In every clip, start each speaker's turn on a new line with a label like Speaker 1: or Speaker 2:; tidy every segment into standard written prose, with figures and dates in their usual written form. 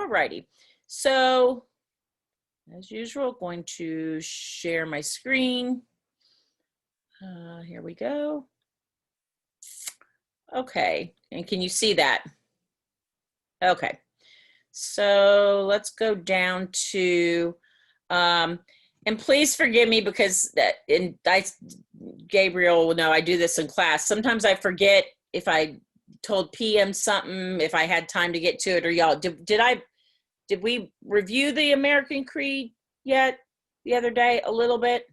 Speaker 1: All righty. So, as usual, going to share my screen. Here we go. Okay, and can you see that? Okay, so let's go down to, and please forgive me because Gabriel will know I do this in class. Sometimes I forget if I told PM something, if I had time to get to it, or y'all, did we review the American Creed yet the other day a little bit?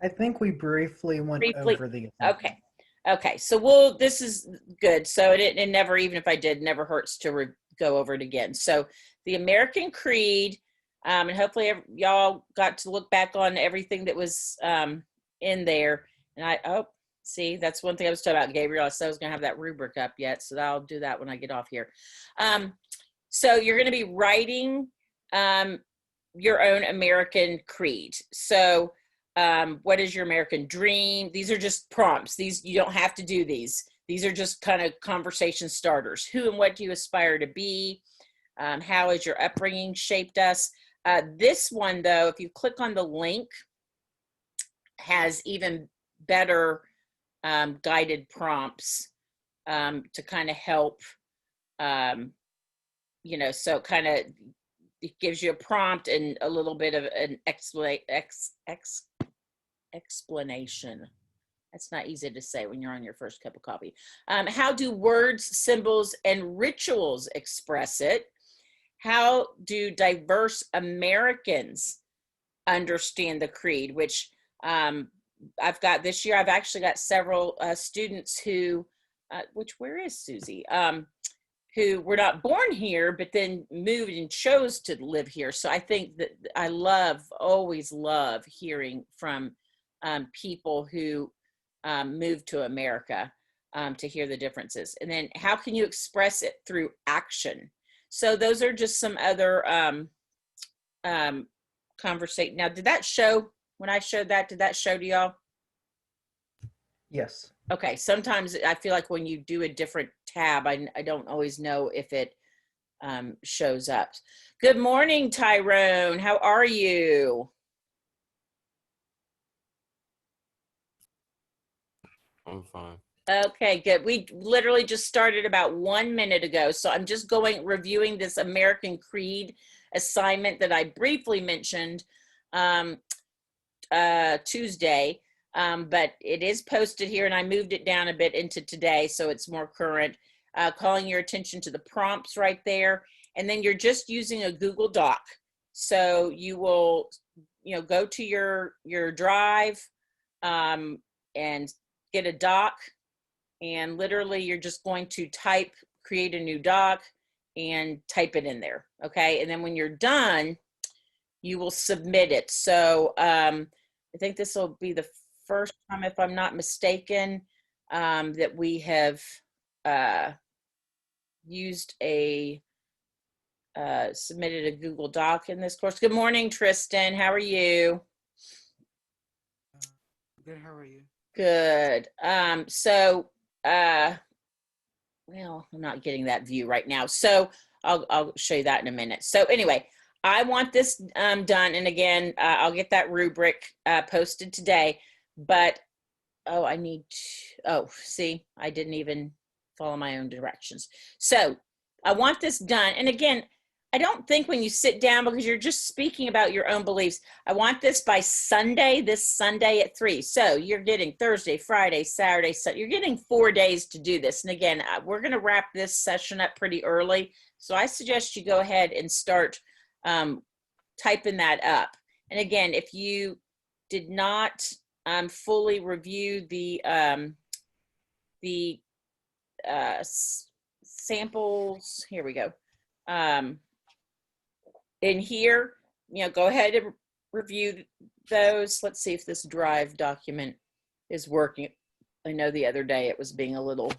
Speaker 2: I think we briefly went over the
Speaker 1: Okay. Okay, so this is good. So it never, even if I did, never hurts to go over it again. So the American Creed, and hopefully y'all got to look back on everything that was in there. And see, that's one thing I was talking about, Gabriel. I said I was going to have that rubric up yet, so I'll do that when I get off here. So you're going to be writing your own American Creed. So what is your American dream? These are just prompts. You don't have to do these. These are just kind of conversation starters. Who and what do you aspire to be? How has your upbringing shaped us? This one, though, if you click on the link, has even better guided prompts to kind of help, so kind of it gives you a prompt and a little bit of an explanation. That's not easy to say when you're on your first cup of coffee. How do words, symbols, and rituals express it? How do diverse Americans understand the creed? Which I've got this year, I've actually got several students who, where is Susie? Who were not born here, but then moved and chose to live here. So I think that I always love hearing from people who moved to America to hear the differences. And then how can you express it through action? So those are just some other conversation. Now, did that show, when I showed that, did that show to y'all?
Speaker 2: Yes.
Speaker 1: Okay, sometimes I feel like when you do a different tab, I don't always know if it shows up. Good morning, Tyrone. How are you?
Speaker 3: I'm fine.
Speaker 1: Okay, good. We literally just started about 1 minute ago. So I'm just reviewing this American Creed assignment that I briefly mentioned Tuesday. But it is posted here, and I moved it down a bit into today so it's more current. Calling your attention to the prompts right there. And then you're just using a Google Doc. So you will, go to your drive and get a doc. And literally you're just going to create a new doc and type it in there. Okay. And then when you're done, you will submit it. So I think this will be the first time, if I'm not mistaken, that we have submitted a Google Doc in this course. Good morning, Tristan. How are you?
Speaker 4: Good. How are you?
Speaker 1: Good. Well, I'm not getting that view right now. So I'll show you that in a minute. So anyway, I want this done. And again, I'll get that rubric posted today. But, see, I didn't even follow my own directions. So I want this done. And again, I don't think when you sit down, because you're just speaking about your own beliefs, I want this by Sunday, this Sunday at 3. So you're getting Thursday, Friday, Saturday, so you're getting 4 days to do this. And again, we're going to wrap this session up pretty early. So I suggest you go ahead and start typing that up. And again, if you did not fully review the samples, here we go. In here, go ahead and review those. Let's see if this Drive document is working. I know the other day it was being a little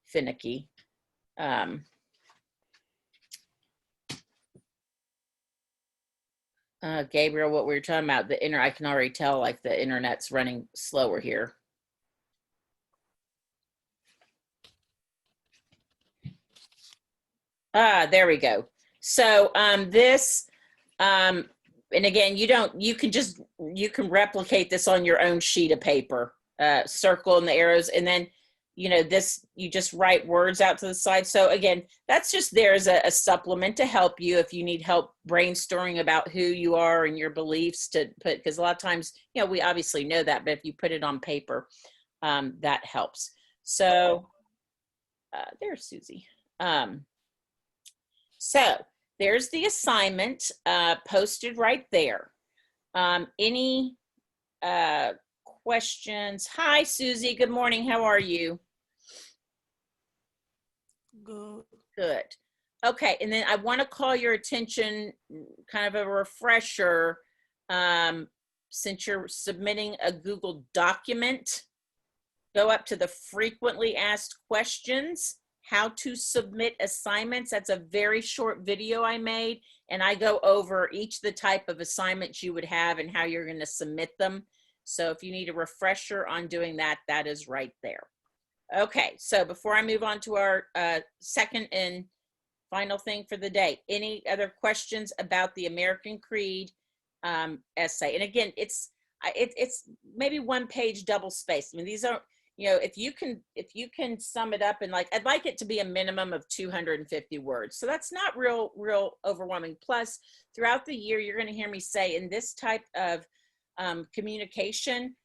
Speaker 1: finicky. Gabriel, what we were talking about, I can already tell like the internet's running slower here. There we go. So this, and again, you can replicate this on your own sheet of paper, circle in the arrows, and then, this, you just write words out to the side. So again, that's just there as a supplement to help you if you need help brainstorming about who you are and your beliefs to put, because a lot of times, we obviously know that, but if you put it on paper, that helps. So there's Susie. So there's the assignment posted right there. Any questions? Hi, Susie. Good morning. How are you?
Speaker 4: Good.
Speaker 1: Good. Okay. And then I want to call your attention, kind of a refresher, since you're submitting a Google document, go up to the frequently asked questions, how to submit assignments. That's a very short video I made, and I go over each of the type of assignments you would have and how you're going to submit them. So if you need a refresher on doing that, that is right there. Okay, so before I move on to our second and final thing for the day, any other questions about the American Creed essay? And again, it's maybe one page double spaced. I mean, these are, if you can sum it up, and I'd like it to be a minimum of 250 words. So that's not real overwhelming. Plus, throughout the year, you're going to hear me say in this type of communication,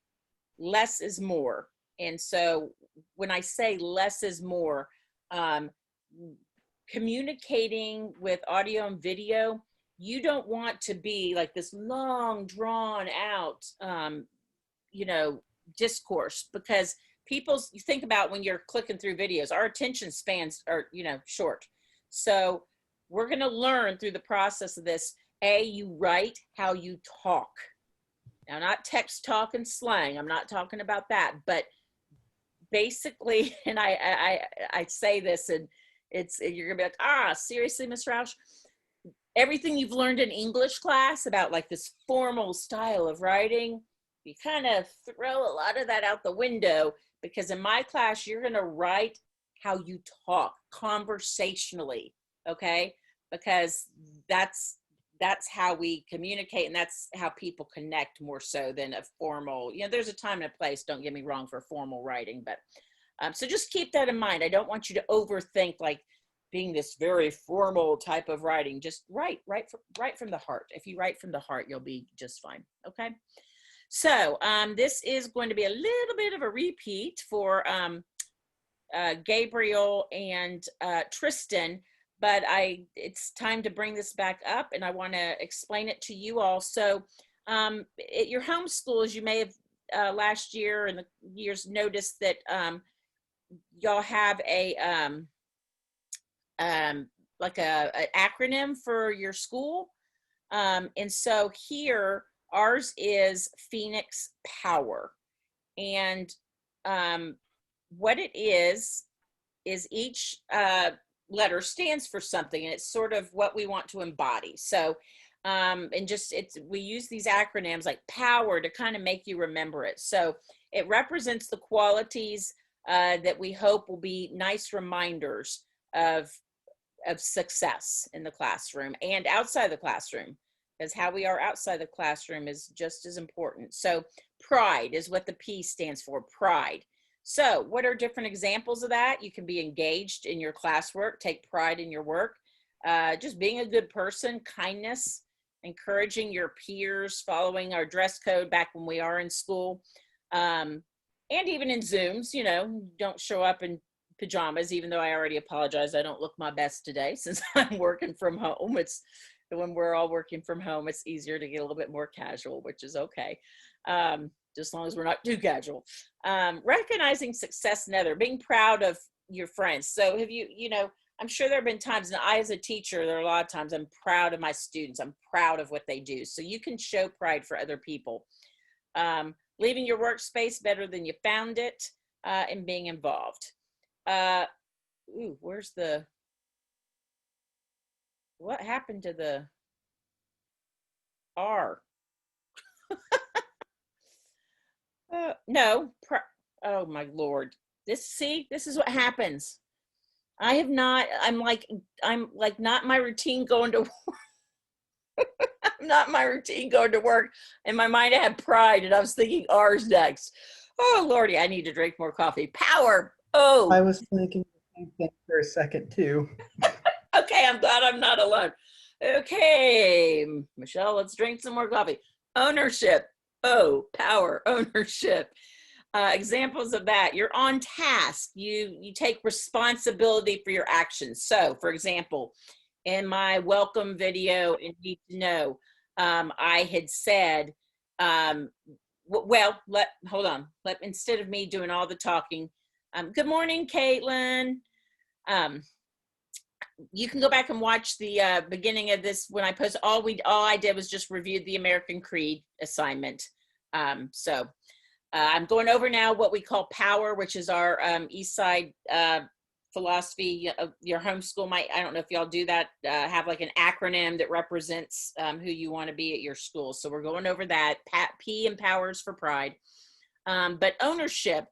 Speaker 1: less is more. And so when I say less is more, communicating with audio and video, you don't want to be like this long, drawn out, discourse, because you think about when you're clicking through videos, our attention spans are, short. So we're going to learn through the process of this, you write how you talk. Now, not text talk and slang. I'm not talking about that, but basically, and I say this, and you're gonna be like, seriously, Miss Roush? Everything you've learned in English class about this formal style of writing, you kind of throw a lot of that out the window, because in my class, you're gonna write how you talk conversationally, okay? Because that's how we communicate, and that's how people connect more so than a formal, there's a time and a place, don't get me wrong, for formal writing, but so just keep that in mind. I don't want you to overthink being this very formal type of writing. Just write from the heart. If you write from the heart, you'll be just fine. Okay. So this is going to be a little bit of a repeat for Gabriel and Tristan, but it's time to bring this back up, and I want to explain it to you all. So at your home schools, you may have last year and the years noticed that y'all have an acronym for your school. And so here, ours is Phoenix Power. And what it is each letter stands for something, and it's sort of what we want to embody. So, we use these acronyms like POWER to kind of make you remember it. So it represents the qualities that we hope will be nice reminders of success in the classroom and outside the classroom, because how we are outside the classroom is just as important. So pride is what the P stands for, pride. So what are different examples of that? You can be engaged in your classwork, take pride in your work, just being a good person, kindness, encouraging your peers, following our dress code back when we are in school, and even in Zooms, don't show up in pajamas, even though I already apologize. I don't look my best today since I'm working from home. It's when we're all working from home, it's easier to get a little bit more casual, which is okay. Just as long as we're not too casual. Recognizing success in other, being proud of your friends. So have I'm sure there have been times, and I as a teacher, there are a lot of times I'm proud of my students. I'm proud of what they do. So you can show pride for other people. Leaving your workspace better than you found it, and being involved. Where's what happened to the R? No, oh my Lord. This is what happens. I have not. I'm like not my routine going to not my routine going to work. In my mind, I had pride, and I was thinking ours next. Oh Lordy, I need to drink more coffee. Power.
Speaker 2: I
Speaker 1: Oh,
Speaker 2: was thinking the same thing for a second too.
Speaker 1: okay. I'm glad I'm not alone. Okay, Michelle, let's drink some more coffee. Ownership. Oh, power. Ownership. Examples of that: you're on task. You take responsibility for your actions. So, for example, in my welcome video in Need to Know, I had said, well, hold on. Instead of me doing all the talking, good morning, Caitlin. Um, you can go back and watch the beginning of this when I post. All I did was just review the American Creed assignment. So I'm going over now what we call POWER, which is our East Side philosophy. Your homeschool might, I don't know if y'all do that, have like an acronym that represents who you want to be at your school. So we're going over that. P empowers for pride. But ownership,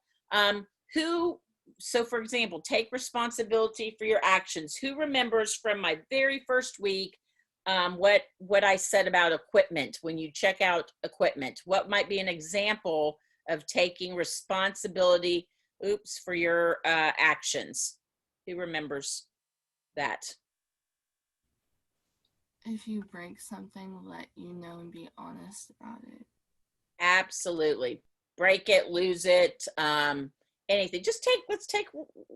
Speaker 1: so for example, take responsibility for your actions. Who remembers from my very first week what I said about equipment? When you check out equipment, what might be an example of taking responsibility, for your actions? Who remembers that?
Speaker 4: If you break something, let you know and be honest about it.
Speaker 1: Absolutely. Break it, lose it, anything. Let's take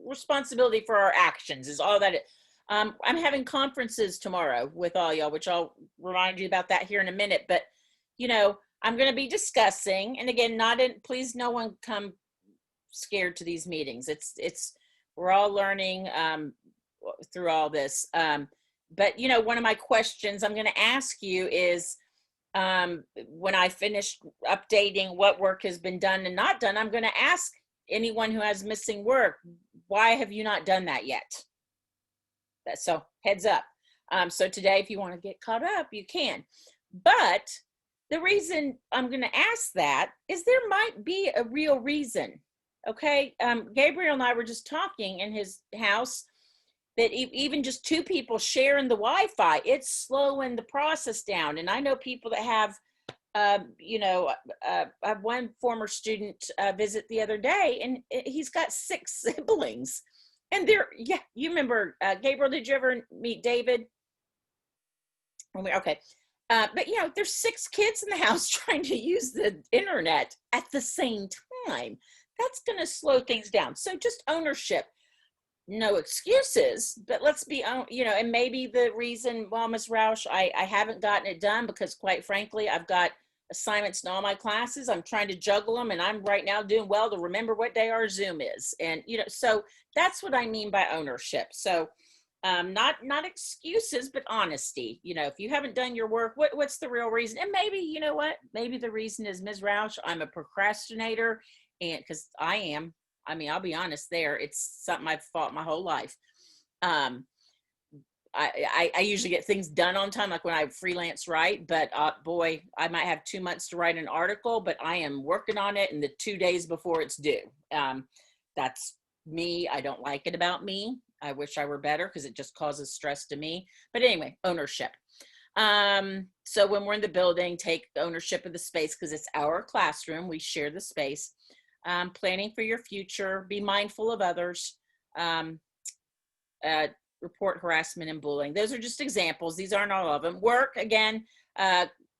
Speaker 1: responsibility for our actions is all that it. I'm having conferences tomorrow with all y'all, which I'll remind you about that here in a minute. But, I'm going to be discussing, and again, please no one come scared to these meetings. We're all learning through all this. But, one of my questions I'm going to ask you is, when I finish updating what work has been done and not done, I'm going to ask anyone who has missing work, why have you not done that yet? So heads up. So today, if you want to get caught up, you can. But the reason I'm going to ask that is there might be a real reason. Okay. Gabriel and I were just talking in his house that even just two people sharing the Wi-Fi, it's slowing the process down. And I know people that have, I have one former student visit the other day, and he's got 6 siblings. And you remember, Gabriel, did you ever meet David? Okay. But, there's 6 kids in the house trying to use the internet at the same time. That's going to slow things down. So just ownership. No excuses, but let's be, and maybe the reason, well, Ms. Roush, I haven't gotten it done because quite frankly, I've got assignments in all my classes. I'm trying to juggle them, and I'm right now doing well to remember what day our Zoom is. And, so that's what I mean by ownership. So not excuses, but honesty. If you haven't done your work, what's the real reason? And maybe, you know what, maybe the reason is, Ms. Roush, I'm a procrastinator, and because I am. I mean, I'll be honest there. It's something I've fought my whole life. I usually get things done on time, like when I freelance write, but boy, I might have 2 months to write an article, but I am working on it in the 2 days before it's due. That's me. I don't like it about me. I wish I were better because it just causes stress to me. But anyway, ownership. So when we're in the building, take ownership of the space because it's our classroom. We share the space. Planning for your future, be mindful of others, report harassment and bullying. Those are just examples. These aren't all of them. Work, again,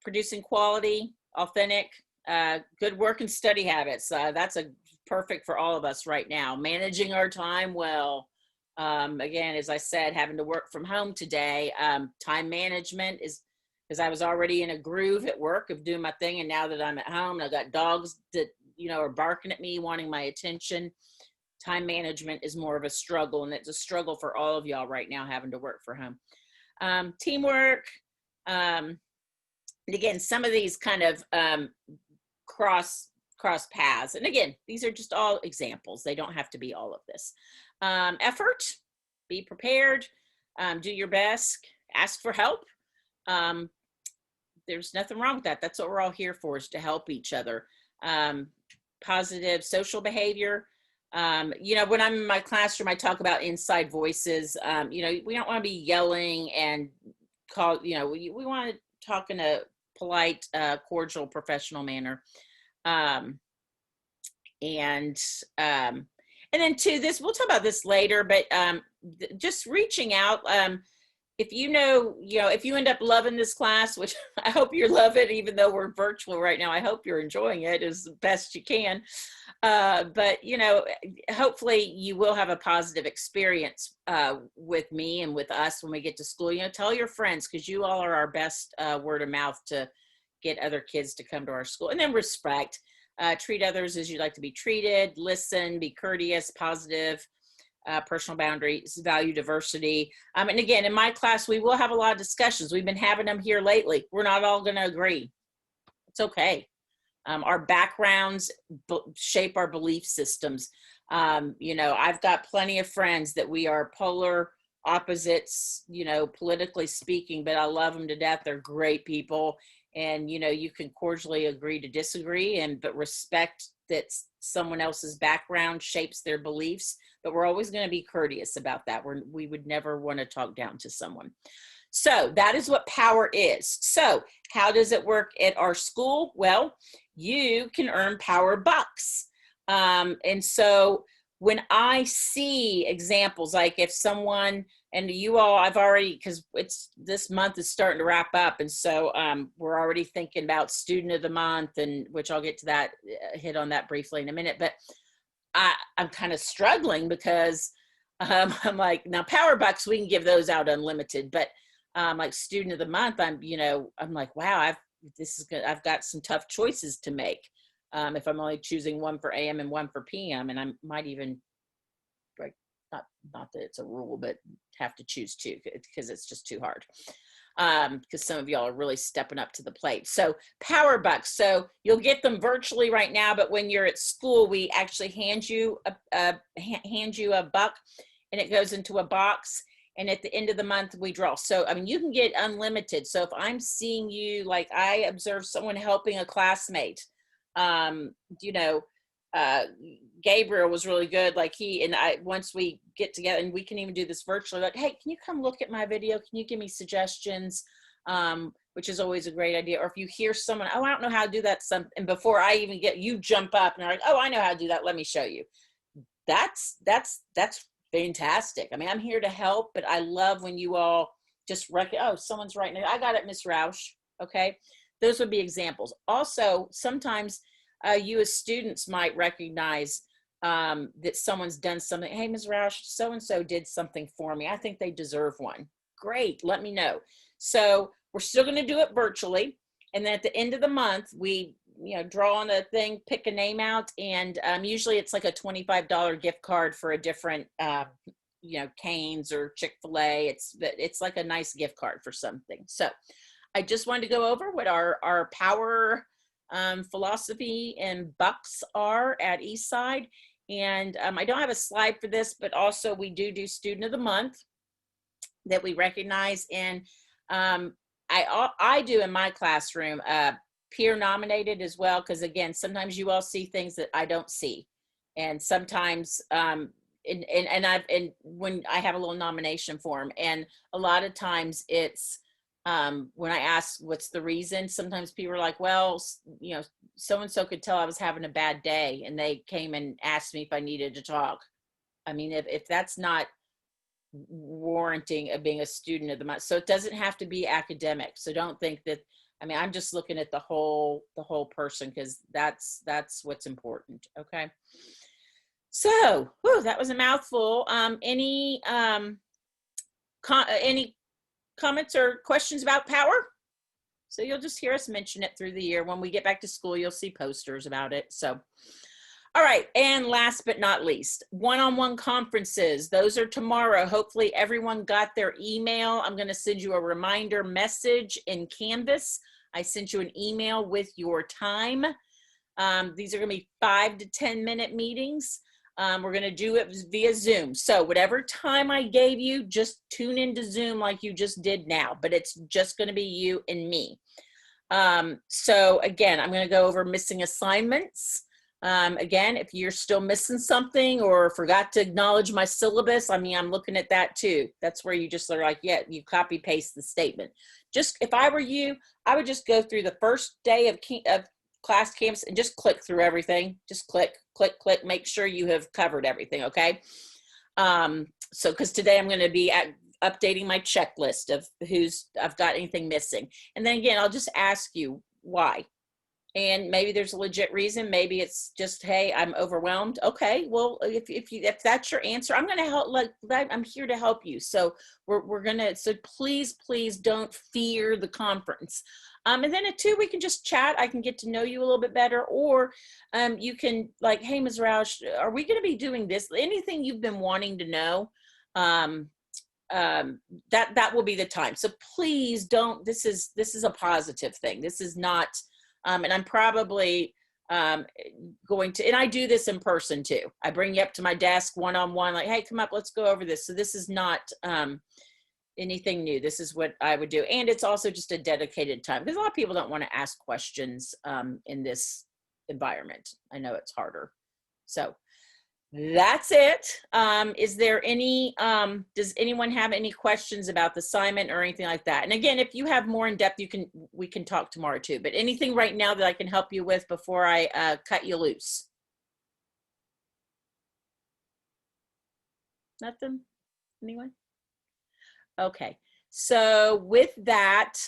Speaker 1: producing quality, authentic, good work and study habits. That's perfect for all of us right now. Managing our time well. Again, as I said, having to work from home today, time management is, because I was already in a groove at work of doing my thing, and now that I'm at home, I've got dogs that are barking at me, wanting my attention. Time management is more of a struggle, and it's a struggle for all of y'all right now having to work from home. Teamwork. And again, some of these kind of cross paths. And again, these are just all examples. They don't have to be all of this. Effort, be prepared, do your best, ask for help. There's nothing wrong with that. That's what we're all here for, is to help each other. Positive social behavior. You know, when I'm in my classroom, I talk about inside voices. You know, we don't want to be yelling and you know, we want to talk in a polite, cordial, professional manner. Um, and um, and then too, this we'll talk about this later, but just reaching out. If you know, if you end up loving this class, which I hope you love it, even though we're virtual right now, I hope you're enjoying it as best you can. But you know, hopefully you will have a positive experience with me and with us when we get to school. You know, tell your friends, because you all are our best word of mouth to get other kids to come to our school. And then respect. Treat others as you'd like to be treated. Listen, be courteous, positive. Personal boundaries, value diversity. And again, in my class, we will have a lot of discussions. We've been having them here lately. We're not all going to agree. It's okay. Our backgrounds shape our belief systems. You know, I've got plenty of friends that we are polar opposites, you know, politically speaking, but I love them to death. They're great people. And, you know, you can cordially agree to disagree, but respect that someone else's background shapes their beliefs. But we're always going to be courteous about that. We would never want to talk down to someone. So that is what power is. So how does it work at our school? Well, you can earn power bucks. And so when I see examples, like if someone, and you all, I've already, because this month is starting to wrap up. And so we're already thinking about student of the month, and which I'll get to that, hit on that briefly in a minute. But I'm kind of struggling because I'm like, now power bucks, we can give those out unlimited, but like student of the month, I'm like, wow, this is good. I've got some tough choices to make if I'm only choosing one for AM and one for PM, and I might even, like, not that it's a rule, but have to choose two because it's just too hard. Because some of y'all are really stepping up to the plate. So power bucks. So you'll get them virtually right now, but when you're at school, we actually hand you a buck, and it goes into a box. And at the end of the month, we draw. So, I mean, you can get unlimited. So if I'm seeing you, like I observed someone helping a classmate, you know, Gabriel was really good. Like he and I, once we get together, and we can even do this virtually, like, hey, can you come look at my video? Can you give me suggestions? Which is always a great idea. Or if you hear someone, oh, I don't know how to do that. And before I even you jump up and are like, oh, I know how to do that. Let me show you. That's fantastic. I mean, I'm here to help, but I love when you all just oh, someone's right now. I got it, Miss Roush. Okay. Those would be examples. Also, sometimes you as students might recognize that someone's done something. Hey, Ms. Roush, so-and-so did something for me. I think they deserve one. Great, let me know. So we're still gonna do it virtually. And then at the end of the month, we draw on a thing, pick a name out, and usually it's like a $25 gift card for a different, Cane's or Chick-fil-A. It's like a nice gift card for something. So I just wanted to go over what our power philosophy and bucks are at Eastside. And I don't have a slide for this, but also we do student of the month that we recognize. And I do in my classroom peer nominated as well, because again, sometimes you all see things that I don't see, and sometimes and when I have a little nomination form, and a lot of times it's when I ask what's the reason, sometimes people are like, well, so-and-so could tell I was having a bad day, and they came and asked me if I needed to talk. I mean, if that's not warranting of being a student of the month. So it doesn't have to be academic. So don't think that, I mean, I'm just looking at the whole person, because that's what's important. Okay. So, that was a mouthful. Any comments or questions about power? So you'll just hear us mention it through the year. When we get back to school, you'll see posters about it. So, all right. And last but not least, one-on-one conferences. Those are tomorrow. Hopefully everyone got their email. I'm going to send you a reminder message in Canvas. I sent you an email with your time. These are going to be 5 to 10 minute meetings. We're going to do it via Zoom. So whatever time I gave you, just tune into Zoom like you just did now, but it's just going to be you and me. So again, I'm going to go over missing assignments. Again, if you're still missing something or forgot to acknowledge my syllabus, I mean, I'm looking at that too. That's where you just are like, yeah, you copy paste the statement. Just if I were you, I would just go through the first day of class camps and just click through everything. Just click, click, click, make sure you have covered everything. Okay. So, because today I'm going to be updating my checklist of I've got anything missing. And then again, I'll just ask you why. And maybe there's a legit reason. Maybe it's just, hey, I'm overwhelmed. Okay, well, if that's your answer, I'm going to help. Like, I'm here to help you. So we're gonna. So please don't fear the conference. And then at 2, we can just chat. I can get to know you a little bit better, or you can like, hey, Ms. Roush, are we going to be doing this? Anything you've been wanting to know. That will be the time. So please don't. This is a positive thing. This is not. And I'm probably going to, and I do this in person too. I bring you up to my desk one-on-one, like, hey, come up, let's go over this. So this is not anything new. This is what I would do. And it's also just a dedicated time because a lot of people don't want to ask questions in this environment. I know it's harder. So that's it. Is there any, does anyone have any questions about the assignment or anything like that? And again, if you have more in depth, we can talk tomorrow too, but anything right now that I can help you with before I cut you loose? Nothing? Anyone? Okay. So with that,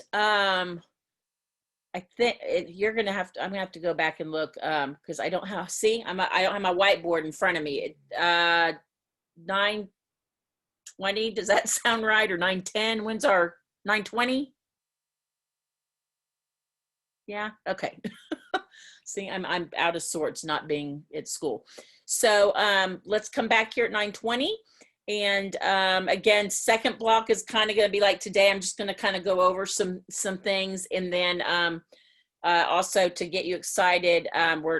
Speaker 1: I think you're going to have to, I'm going to have to go back and look because I don't have, see, I don't have my whiteboard in front of me. 9:20, does that sound right? Or 9:10? When's our 9:20? Yeah, okay. See, I'm out of sorts not being at school. So let's come back here at 9:20. And again, second block is kind of going to be like today. I'm just going to kind of go over some things, and then also to get you excited,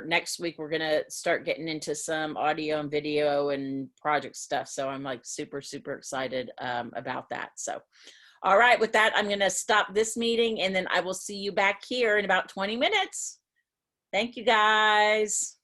Speaker 1: next week we're going to start getting into some audio and video and project stuff. So I'm like super excited about that. So, all right, with that, I'm going to stop this meeting, and then I will see you back here in about 20 minutes. Thank you, guys.